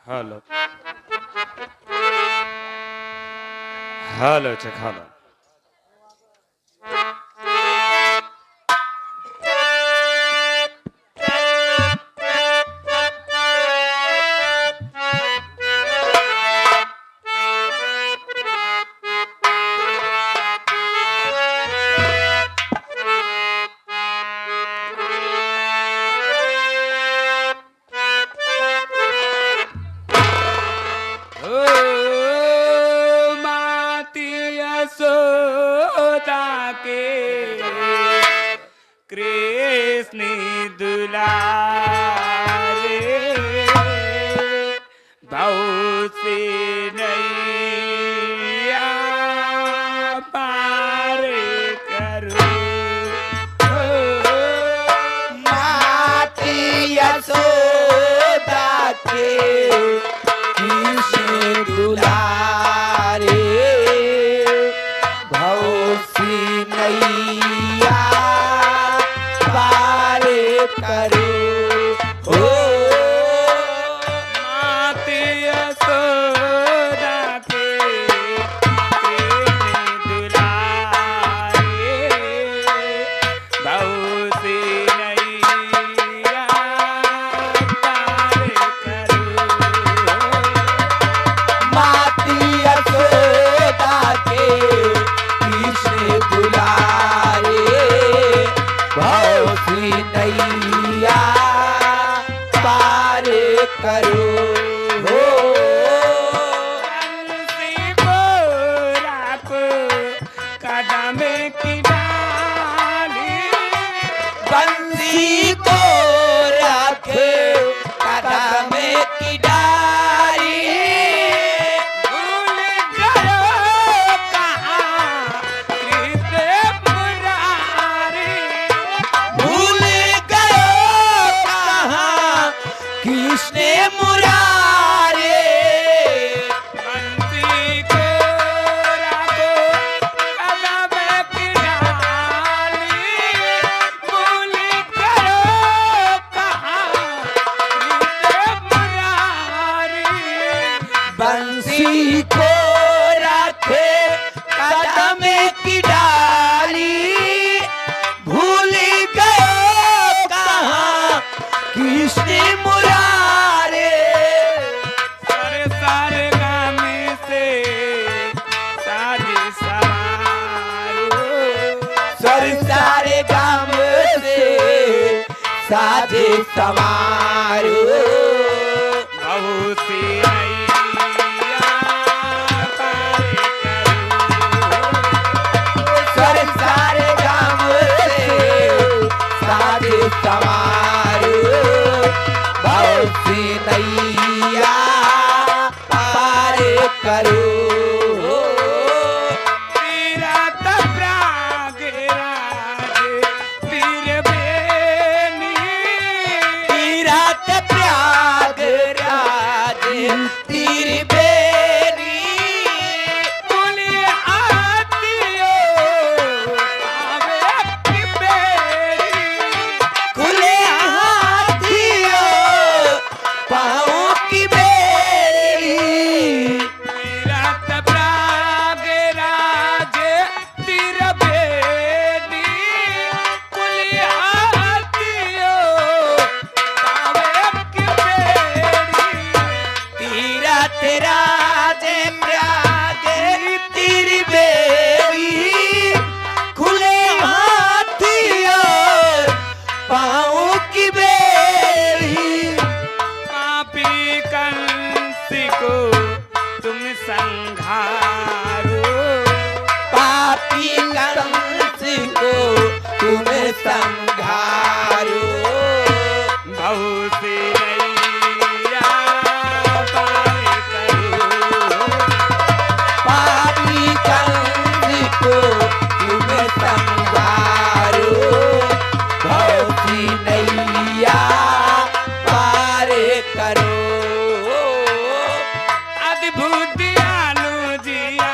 હાલો હાલો છે ખાલો कृष्ण दुलारे भाव से नैया पार करो माती यशोदा के कृष्ण दुलारे भव सी नैया पार करो हो मात यशोदा के कृष्ण दुलारे भाव से नैया पार करो माती यशोदा के कृष्ण दुलारे भव सी नैया पार करो हो बंसी बोरा को कदम की डाली बंसी को रखे कदम की डाली भूल गयो कहाँ कृष्ण मुरारी भूल गयो कहाँ कृष्ण मुरारे बंसी को रखो कदम की डाली भूल गयो कहाँ कृष्ण मुरारी बंसी को रखे कदम की डाली भूल गयो कहाँ कृष्ण मुरारे सारे सारे गाम से साजे सवारो सर सारे गाम से साजे समारो बहु सी नैया पार करो सर सारे गाम से साजे समारो बहुत सी नैया पार करो तीरथ प्रयागराज तीर बेनी तीरथ प्रयागराज तीर बेनी कुली आतियो आवे की बेरी खुले हाथियों पाँव की बेरी तीरथ प्रयागराज तीर बेनी कुली आतियो आवे की बेरी तीरथ राज प्रयाग तीर बेरी खुले हाथियों पाँव की बेरी पापी कंस को तुम संघारो पापी कंस को तुम संघारो बहु से नैया पार करो पापी कंस को तुम संघारो बहुत सी नैया पार करो अद्भुत अनुजिया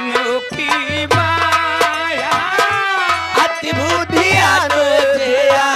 नोखी माया अति बुद्धि अनुजया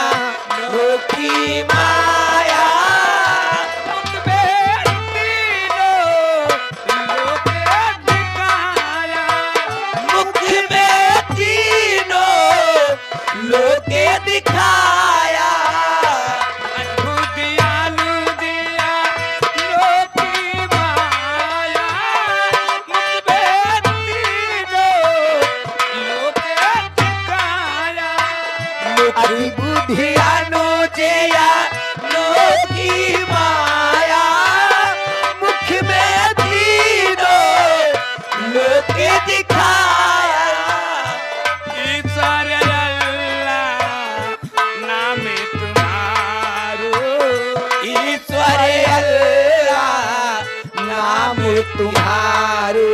नाम तुम्हारो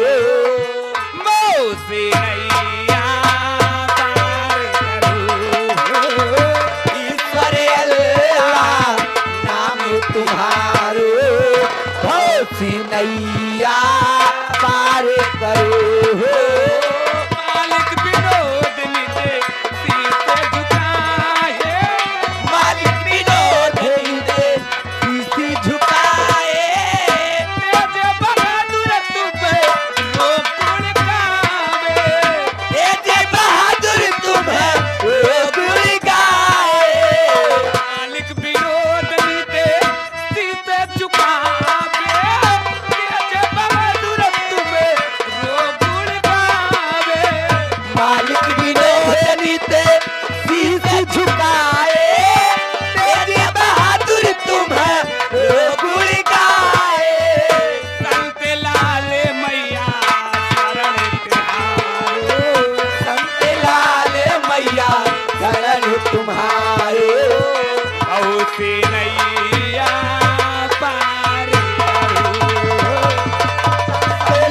मौसी नैया पार करो ईश्वर अल्लाह नाम तुम्हारो भौसी नैया पार करो मालिक विनोद निजे शीश झुकाए मालिक विनोद दे शीशी झुकाए तेज बहादुर तुम्हें रोकुण गावे ए जय बहादुर तुम्हें ओ गुण गाए मालिक विनोद निजे शीश झुकावे तेज बहादुर तुम्हें रोकुण गावे मालिक विनोद निते शीश झुकाए तेरे बहादुर तुम्हें ओ गुण गाए संत लाल मैया शरण तिहारो संत लाल मैया शरण तुम्हारो भौसी नैया पार करो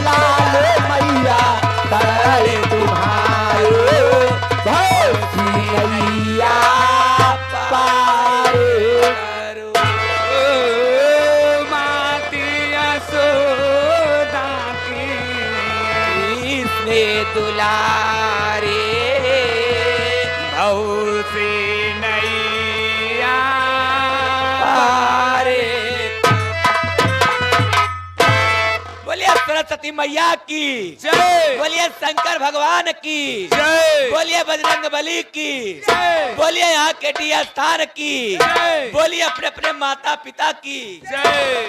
लाल मैया शरण तुम्हारो भौसी नैया पार करो ओ माती यशोदा की इसने दुलारे भौसी नैया पारे बोलिए सरस्वती मैया की जय बोलिए शंकर भगवान की जय बोलिए बजरंग बली की जय बोलिए यहाँ केटी स्थान की जय बोलिए अपने अपने माता पिता की जय